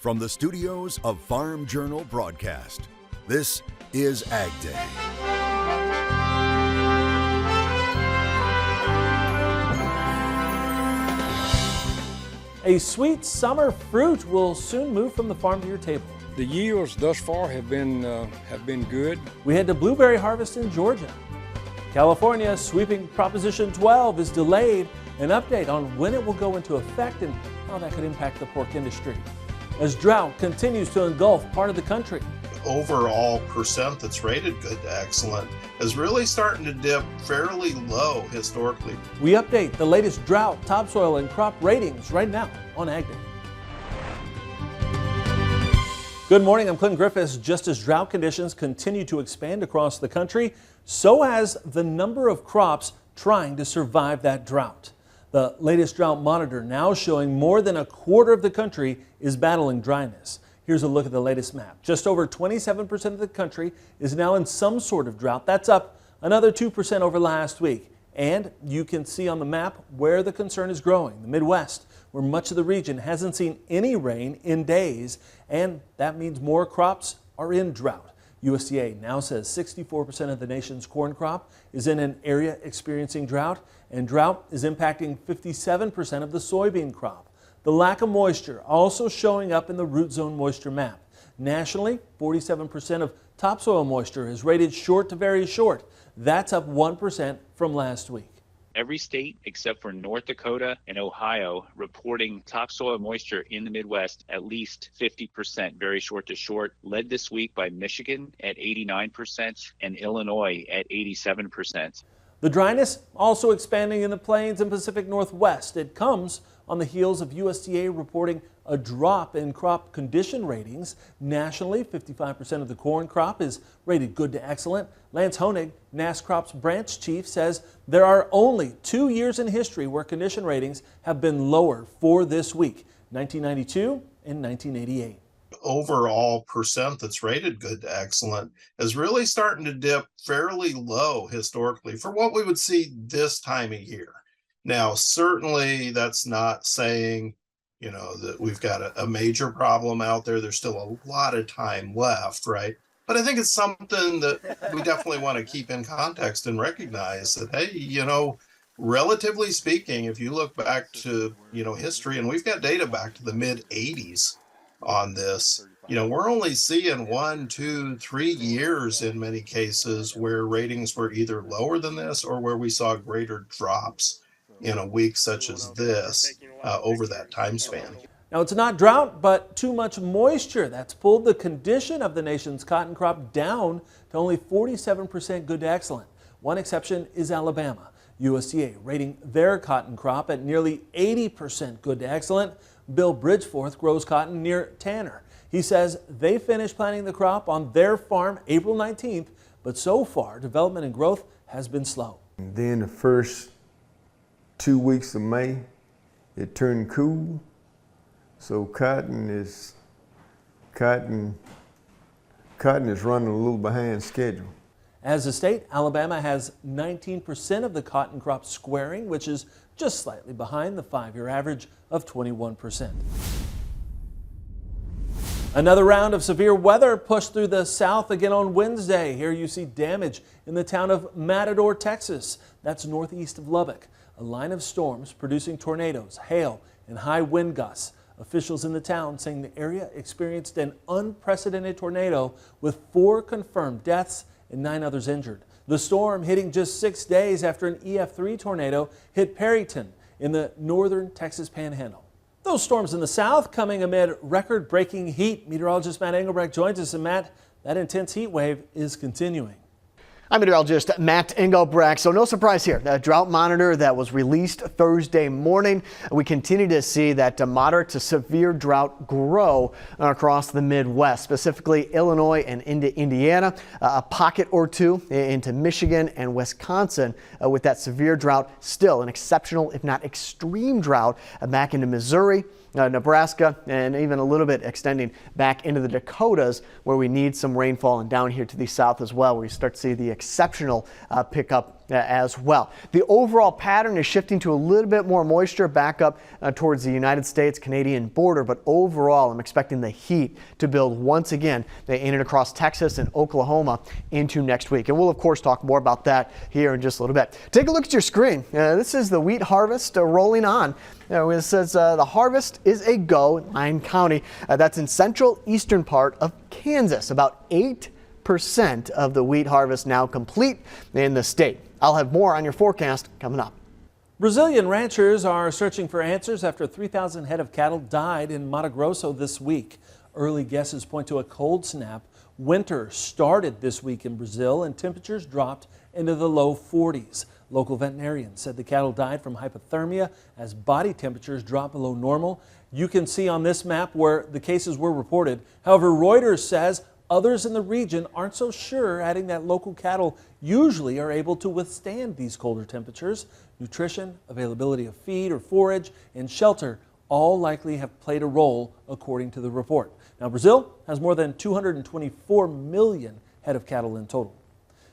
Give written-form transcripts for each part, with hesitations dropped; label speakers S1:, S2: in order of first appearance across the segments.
S1: From the studios of Farm Journal Broadcast, this is AgDay.
S2: A sweet summer fruit will soon move from the farm to your table.
S3: The yields thus far have been good.
S2: We head to blueberry harvest in Georgia. California sweeping Proposition 12 is delayed. An update on when it will go into effect and how that could impact the pork industry. As drought continues to engulf part of the country.
S4: Overall percent that's rated good to excellent is really starting to dip fairly low historically.
S2: We update the latest drought, topsoil, and crop ratings right now on AgDay. Good morning, I'm Clinton Griffiths. Just as drought conditions continue to expand across the country, so has the number of crops trying to survive that drought. The latest drought monitor now showing more than a quarter of the country is battling dryness. Here's a look at the latest map. Just over 27% of the country is now in some sort of drought. That's up another 2% over last week. And you can see on the map where the concern is growing. The Midwest, where much of the region hasn't seen any rain in days, and that means more crops are in drought. USDA now says 64% of the nation's corn crop is in an area experiencing drought, and drought is impacting 57% of the soybean crop. The lack of moisture also showing up in the root zone moisture map. Nationally, 47% of topsoil moisture is rated short to very short. That's up 1% from last week.
S5: Every state except for North Dakota and Ohio reporting topsoil moisture in the Midwest at least 50%, very short to short, led this week by Michigan at 89% and Illinois at 87%.
S2: The dryness also expanding in the plains and Pacific Northwest. It comes on the heels of USDA reporting a drop in crop condition ratings. Nationally, 55% of the corn crop is rated good to excellent. Lance Honig, NASCROP's branch chief, says there are only 2 years in history where condition ratings have been lower for this week, 1992 and 1988.
S4: Overall percent that's rated good to excellent is really starting to dip fairly low historically for what we would see this time of year. Now, certainly that's not saying, that we've got a major problem out there. There's still a lot of time left, right? But I think it's something that we definitely want to keep in context and recognize that, hey, relatively speaking, if you look back to, history, and we've got data back to the mid 80s on this, we're only seeing 1, 2, 3 years in many cases where ratings were either lower than this or where we saw greater drops in a week such as this over that time span.
S2: Now, it's not drought, but too much moisture that's pulled the condition of the nation's cotton crop down to only 47% good to excellent. One exception is Alabama. USDA rating their cotton crop at nearly 80% good to excellent. Bill Bridgeforth grows cotton near Tanner. He says they finished planting the crop on their farm April 19th, but so far development and growth has been slow.
S6: And then the first 2 weeks of May, it turned cool, so cotton is running a little behind schedule.
S2: As a state, Alabama has 19% of the cotton crop squaring, which is just slightly behind the 5-year average of 21%. Another round of severe weather pushed through the south again on Wednesday. Here you see damage in the town of Matador, Texas. That's northeast of Lubbock. A line of storms producing tornadoes, hail, and high wind gusts. Officials in the town saying the area experienced an unprecedented tornado with 4 confirmed deaths and 9 others injured. The storm hitting just 6 days after an EF3 tornado hit Perryton in the northern Texas Panhandle. Those storms in the south coming amid record-breaking heat. Meteorologist Matt Engelbrecht joins us, and Matt, that intense heat wave is continuing.
S7: I'm meteorologist Matt Engelbrecht. So no surprise here, the drought monitor that was released Thursday morning. We continue to see that moderate to severe drought grow across the Midwest, specifically Illinois and into Indiana, a pocket or two into Michigan and Wisconsin, with that severe drought still an exceptional, if not extreme drought back into Missouri, Nebraska, and even a little bit extending back into the Dakotas, where we need some rainfall, and down here to the south as well, where we start to see the exceptional pickup as well. The overall pattern is shifting to a little bit more moisture back up towards the United States-Canadian border, but overall I'm expecting the heat to build once again in and across Texas and Oklahoma into next week. And we'll of course talk more about that here in just a little bit. Take a look at your screen. This is the wheat harvest rolling on. It says the harvest is a go in Lyon County. That's in central eastern part of Kansas. About 8% of the wheat harvest now complete in the state. I'll have more on your forecast coming up.
S2: Brazilian ranchers are searching for answers after 3,000 head of cattle died in Mato Grosso this week. Early guesses point to a cold snap. Winter started this week in Brazil and temperatures dropped into the low 40s. Local veterinarians said the cattle died from hypothermia as body temperatures dropped below normal. You can see on this map where the cases were reported. However, Reuters says others in the region aren't so sure, adding that local cattle usually are able to withstand these colder temperatures. Nutrition, availability of feed or forage, and shelter all likely have played a role, according to the report. Now, Brazil has more than 224 million head of cattle in total.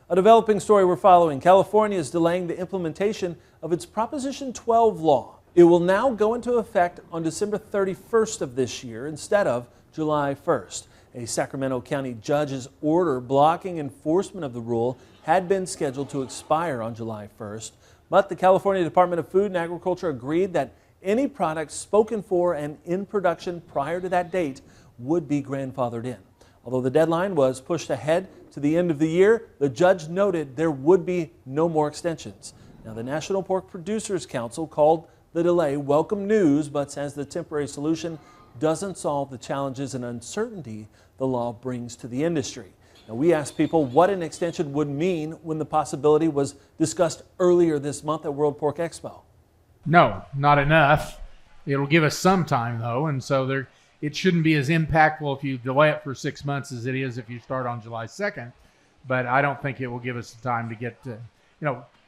S2: A developing story we're following. California is delaying the implementation of its Proposition 12 law. It will now go into effect on December 31st of this year instead of July 1st. A Sacramento County judge's order blocking enforcement of the rule had been scheduled to expire on July 1st, but the California Department of Food and Agriculture agreed that any products spoken for and in production prior to that date would be grandfathered in. Although the deadline was pushed ahead to the end of the year, the judge noted there would be no more extensions. Now, the National Pork Producers Council called the delay welcome news, but says the temporary solution doesn't solve the challenges and uncertainty the law brings to the industry. Now, we asked people what an extension would mean when the possibility was discussed earlier this month at World Pork Expo.
S8: No, not enough. It'll give us some time, though, and so it shouldn't be as impactful if you delay it for 6 months as it is if you start on July 2nd. But I don't think it will give us the time to get to,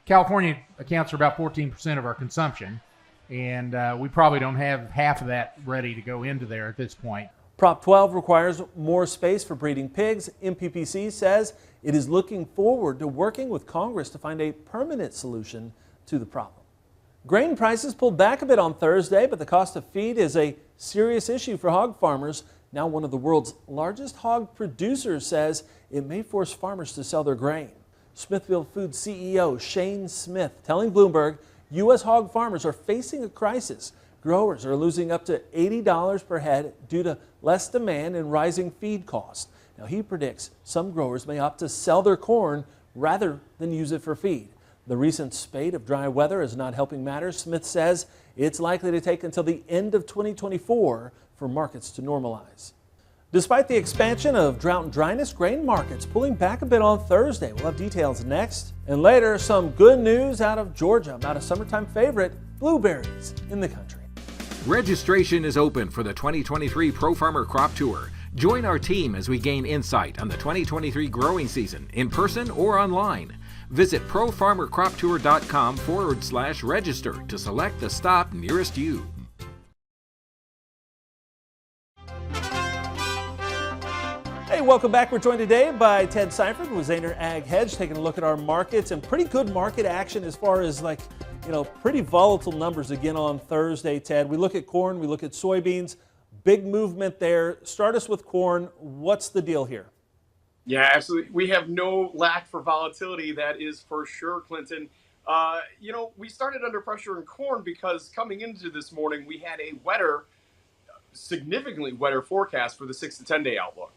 S8: California accounts for about 14% of our consumption, and we probably don't have half of that ready to go into there at this point.
S2: Prop 12 requires more space for breeding pigs. MPPC says it is looking forward to working with Congress to find a permanent solution to the problem. Grain prices pulled back a bit on Thursday, but the cost of feed is a serious issue for hog farmers. Now one of the world's largest hog producers says it may force farmers to sell their grain. Smithfield Foods CEO Shane Smith telling Bloomberg U.S. hog farmers are facing a crisis. Growers are losing up to $80 per head due to less demand and rising feed costs. Now he predicts some growers may opt to sell their corn rather than use it for feed. The recent spate of dry weather is not helping matters. Smith says it's likely to take until the end of 2024 for markets to normalize. Despite the expansion of drought and dryness, grain markets pulling back a bit on Thursday. We'll have details next. And later, some good news out of Georgia about a summertime favorite, blueberries in the country.
S9: Registration is open for the 2023 Pro Farmer Crop Tour. Join our team as we gain insight on the 2023 growing season in person or online. Visit profarmercroptour.com/register to select the stop nearest you.
S2: Hey, welcome back. We're joined today by Ted Seifert with Zaner Ag Hedge, taking a look at our markets and pretty good market action as far as pretty volatile numbers again on Thursday, Ted. We look at corn, we look at soybeans, big movement there. Start us with corn. What's the deal here?
S10: Yeah, absolutely. We have no lack for volatility, that is for sure, Clinton. We started under pressure in corn because coming into this morning, we had a significantly wetter forecast for the 6 to 10 day outlook.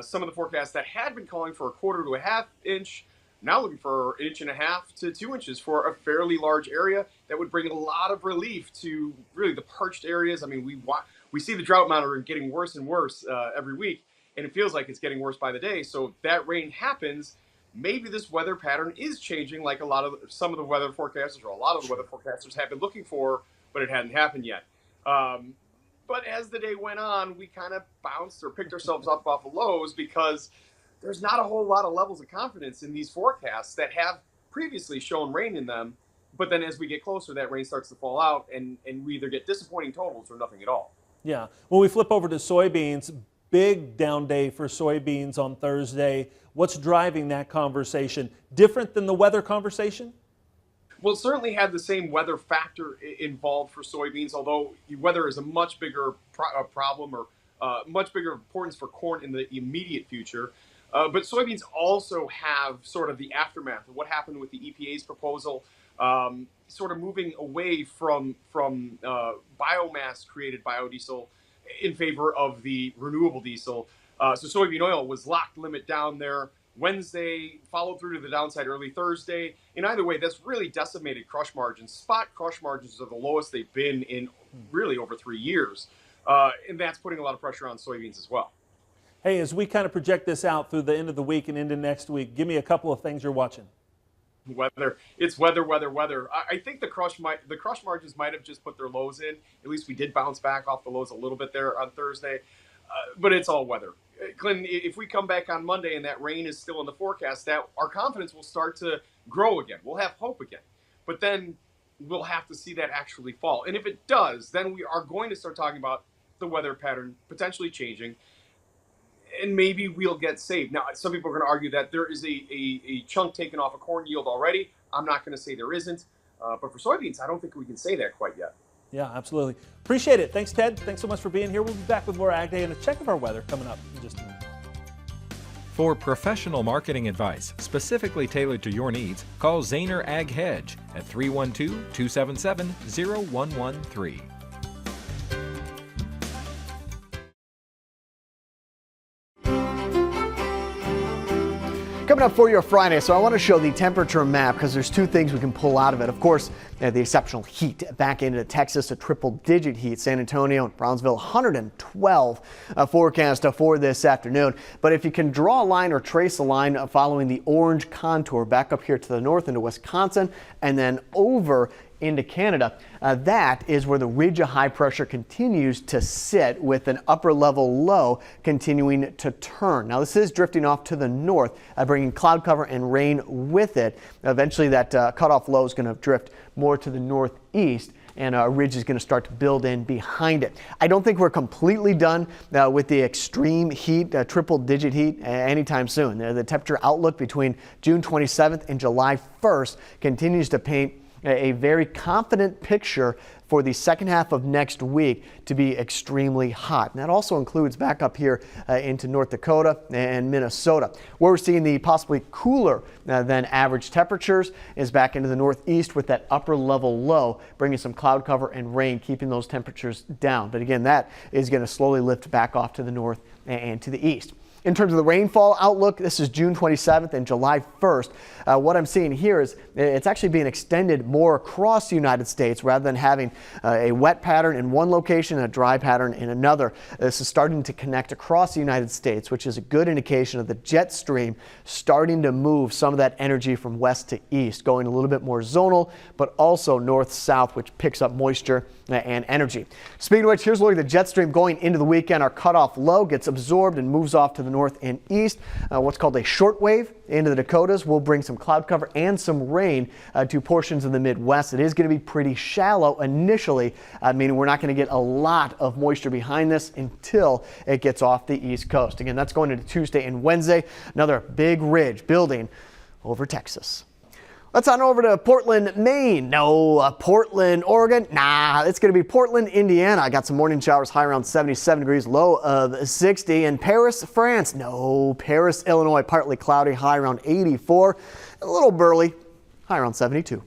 S10: Some of the forecasts that had been calling for a quarter to a half inch, now looking for 1.5 to 2 inches for a fairly large area that would bring a lot of relief to really the parched areas. I mean, we see the drought monitor getting worse and worse every week, and it feels like it's getting worse by the day. So if that rain happens, maybe this weather pattern is changing like some of the weather forecasters or a lot of the weather forecasters have been looking for, but it hadn't happened yet. But as the day went on, we kind of bounced or picked ourselves up off of lows because there's not a whole lot of levels of confidence in these forecasts that have previously shown rain in them. But then as we get closer, that rain starts to fall out and we either get disappointing totals or nothing at all.
S2: Yeah. When we flip over to soybeans, big down day for soybeans on Thursday. What's driving that conversation? Different than the weather conversation?
S10: Well, it certainly had the same weather factor involved for soybeans, although weather is a much bigger problem or much bigger importance for corn in the immediate future. But soybeans also have sort of the aftermath of what happened with the EPA's proposal, sort of moving away from biomass-created biodiesel in favor of the renewable diesel. So soybean oil was locked limit down there Wednesday, followed through to the downside early Thursday. In either way, that's really decimated crush margins. Spot crush margins are the lowest they've been in really over 3 years. And that's putting a lot of pressure on soybeans as well.
S2: Hey, as we kind of project this out through the end of the week and into next week, give me a couple of things you're watching.
S10: Weather. It's weather. I think the crush margins might have just put their lows in. At least we did bounce back off the lows a little bit there on Thursday. But it's all weather. Clinton, if we come back on Monday and that rain is still in the forecast, that our confidence will start to grow again. We'll have hope again. But then we'll have to see that actually fall. And if it does, then we are going to start talking about the weather pattern potentially changing. And maybe we'll get saved. Now, some people are going to argue that there is a chunk taken off of corn yield already. I'm not going to say there isn't. But for soybeans, I don't think we can say that quite yet.
S2: Yeah, absolutely. Appreciate it. Thanks, Ted. Thanks so much for being here. We'll be back with more Ag Day and a check of our weather coming up in just a minute.
S9: For professional marketing advice specifically tailored to your needs, call Zaner Ag Hedge at 312-277-0113.
S7: Coming up for your Friday, so I want to show the temperature map because there's two things we can pull out of it. Of course, the exceptional heat back into Texas, a triple-digit heat. San Antonio and Brownsville, 112 forecast for this afternoon. But if you can draw a line or trace a line following the orange contour back up here to the north into Wisconsin and then over into Canada, that is where the ridge of high pressure continues to sit with an upper level low continuing to turn. Now this is drifting off to the north, bringing cloud cover and rain with it. Eventually that cutoff low is going to drift more to the northeast, and a ridge is going to start to build in behind it. I don't think we're completely done with the extreme heat, triple-digit heat, anytime soon. The temperature outlook between June 27th and July 1st continues to paint a very confident picture for the second half of next week to be extremely hot. And that also includes back up here into North Dakota and Minnesota. Where we're seeing the possibly cooler than average temperatures is back into the northeast with that upper level low, bringing some cloud cover and rain, keeping those temperatures down. But again, that is going to slowly lift back off to the north and to the east. In terms of the rainfall outlook, this is June 27th and July 1st. What I'm seeing here is it's actually being extended more across the United States rather than having a wet pattern in one location and a dry pattern in another. This is starting to connect across the United States, which is a good indication of the jet stream starting to move some of that energy from west to east, going a little bit more zonal, but also north-south, which picks up moisture and energy. Speaking of which, here's a look at the jet stream going into the weekend. Our cutoff low gets absorbed and moves off to the north and east. What's called a short wave into the Dakotas will bring some cloud cover and some rain to portions of the Midwest. It is going to be pretty shallow initially, meaning we're not going to get a lot of moisture behind this until it gets off the East Coast. Again, that's going into Tuesday and Wednesday. Another big ridge building over Texas. Let's on over to Portland, Maine. No, Portland, Oregon. Nah, it's going to be Portland, Indiana. I got some morning showers, high around 77 degrees, low of 60. And Paris, France. No, Paris, Illinois, partly cloudy, high around 84. A little burly, high around 72.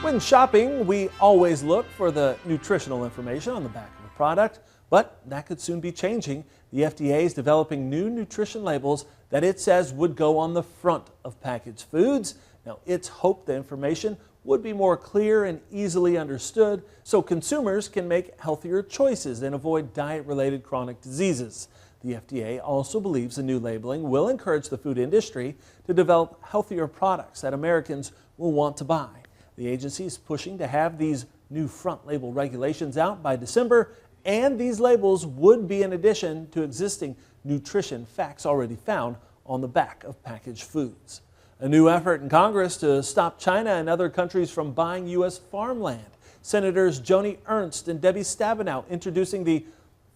S2: When shopping, we always look for the nutritional information on the back of a product, but that could soon be changing. The FDA is developing new nutrition labels that it says would go on the front of packaged foods. Now, it's hoped the information would be more clear and easily understood so consumers can make healthier choices and avoid diet-related chronic diseases. The FDA also believes the new labeling will encourage the food industry to develop healthier products that Americans will want to buy. The agency is pushing to have these new front label regulations out by December, and these labels would be in addition to existing nutrition facts already found on the back of packaged foods. A new effort in Congress to stop China and other countries from buying U.S. farmland. Senators Joni Ernst and Debbie Stabenow introducing the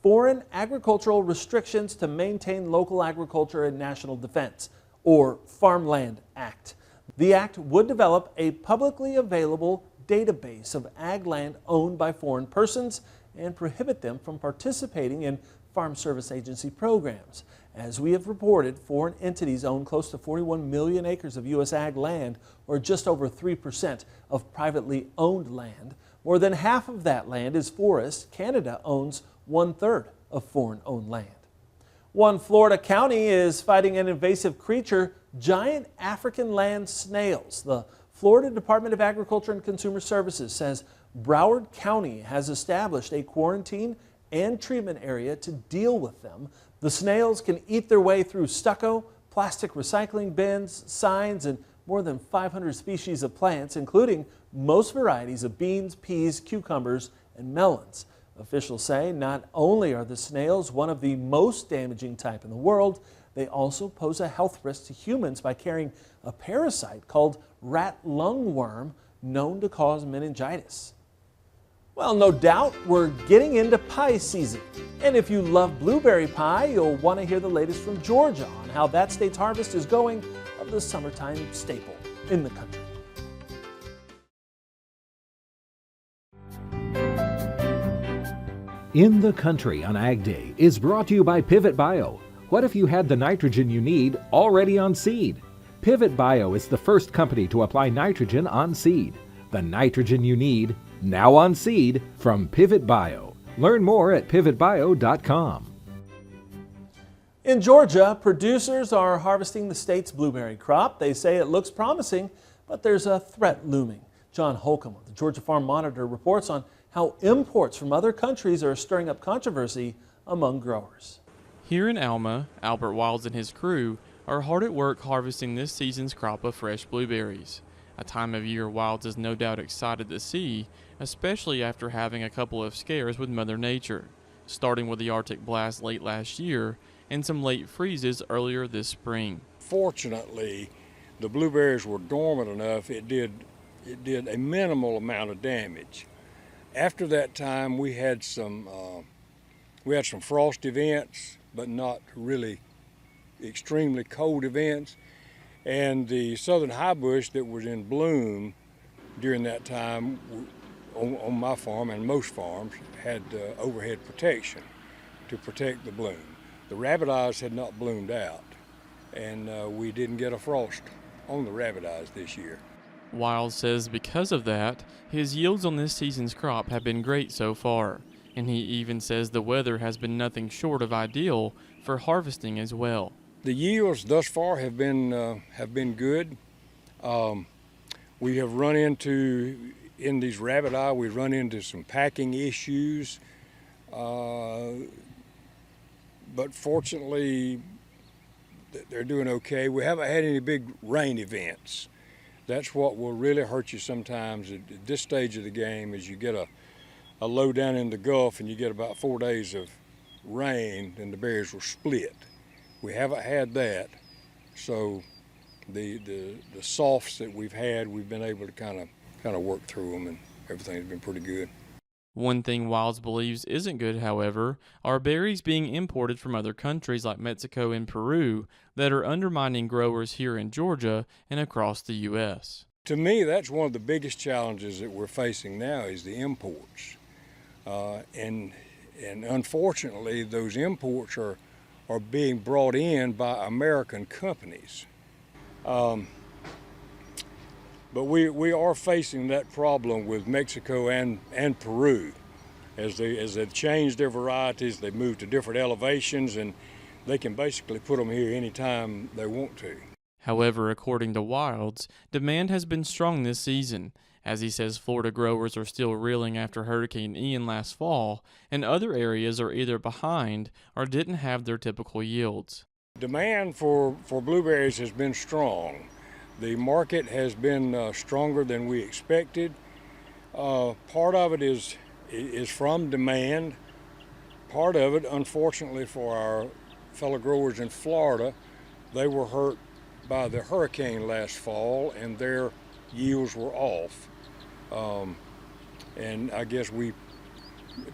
S2: Foreign Agricultural Restrictions to Maintain Local Agriculture and National Defense, or Farmland Act. The act would develop a publicly available database of ag land owned by foreign persons and prohibit them from participating in Farm Service Agency programs. As we have reported, foreign entities own close to 41 million acres of U.S. ag land, or just over 3% of privately owned land. More than half of that land is forest. Canada owns 1/3 of foreign-owned land. One Florida county is fighting an invasive creature, giant African land snails. The Florida Department of Agriculture and Consumer Services says Broward County has established a quarantine and treatment area to deal with them. The snails can eat their way through stucco, plastic recycling bins, signs, and more than 500 species of plants, including most varieties of beans, peas, cucumbers, and melons. Officials say not only are the snails one of the most damaging type in the world, they also pose a health risk to humans by carrying a parasite called rat lungworm, known to cause meningitis. Well, no doubt we're getting into pie season. And if you love blueberry pie, you'll want to hear the latest from Georgia on how that state's harvest is going of the summertime staple in the country.
S9: In the Country on Ag Day is brought to you by Pivot Bio. What if you had the nitrogen you need already on seed? Pivot Bio is the first company to apply nitrogen on seed. The nitrogen you need, now on seed, from Pivot Bio. Learn more at pivotbio.com.
S2: In Georgia, producers are harvesting the state's blueberry crop. They say it looks promising, but there's a threat looming. John Holcomb of the Georgia Farm Monitor reports on how imports from other countries are stirring up controversy among growers.
S11: Here in Alma, Albert Wilds and his crew are hard at work harvesting this season's crop of fresh blueberries, a time of year Wilds is no doubt excited to see, especially after having a couple of scares with Mother Nature, starting with the Arctic blast late last year and some late freezes earlier this spring.
S3: Fortunately, the blueberries were dormant enough, it did a minimal amount of damage. After that time, we had some frost events, but not really extremely cold events. And the southern highbush that was in bloom during that time on my farm and most farms had overhead protection to protect the bloom. The rabbit eyes had not bloomed out, and we didn't get a frost on the rabbit eyes this year.
S11: Wild says because of that, his yields on this season's crop have been great so far, and he even says the weather has been nothing short of ideal for harvesting as well.
S3: The yields thus far have been good. We have run into, in these rabbit eye, we've run into some packing issues, but fortunately they're doing okay. We haven't had any big rain events. That's what will really hurt you sometimes at this stage of the game, is you get a low down in the Gulf and you get about 4 days of rain and the berries will split. We haven't had that, so the softs that we've had, we've been able to kind of work through them, and everything's been pretty good.
S11: One thing Wilds believes isn't good, however, are berries being imported from other countries like Mexico and Peru that are undermining growers here in Georgia and across the U.S.
S3: To me, that's one of the biggest challenges that we're facing now is the imports. And unfortunately, those imports are being brought in by American companies. But we are facing that problem with Mexico and Peru. As they've changed their varieties, they've moved to different elevations, and they can basically put them here anytime they want to.
S11: However, according to Wilds, demand has been strong this season, as he says Florida growers are still reeling after Hurricane Ian last fall, and other areas are either behind or didn't have their typical yields.
S3: Demand for blueberries has been strong. The market has been stronger than we expected. Part of it is from demand. Part of it, unfortunately for our fellow growers in Florida, they were hurt by the hurricane last fall and their yields were off. and I guess we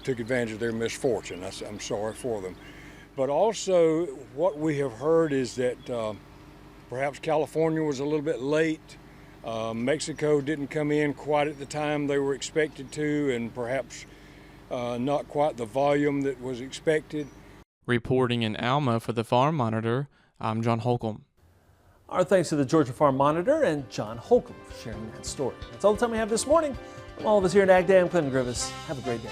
S3: took advantage of their misfortune. I'm sorry for them. But also what we have heard is that perhaps California was a little bit late. Mexico didn't come in quite at the time they were expected to, and perhaps not quite the volume that was expected.
S11: Reporting in Alma for the Farm Monitor, I'm John Holcomb.
S2: Our thanks to the Georgia Farm Monitor and John Holcomb for sharing that story. That's all the time we have this morning. From all of us here at AgDay, I'm Clinton Griffiths. Have a great day.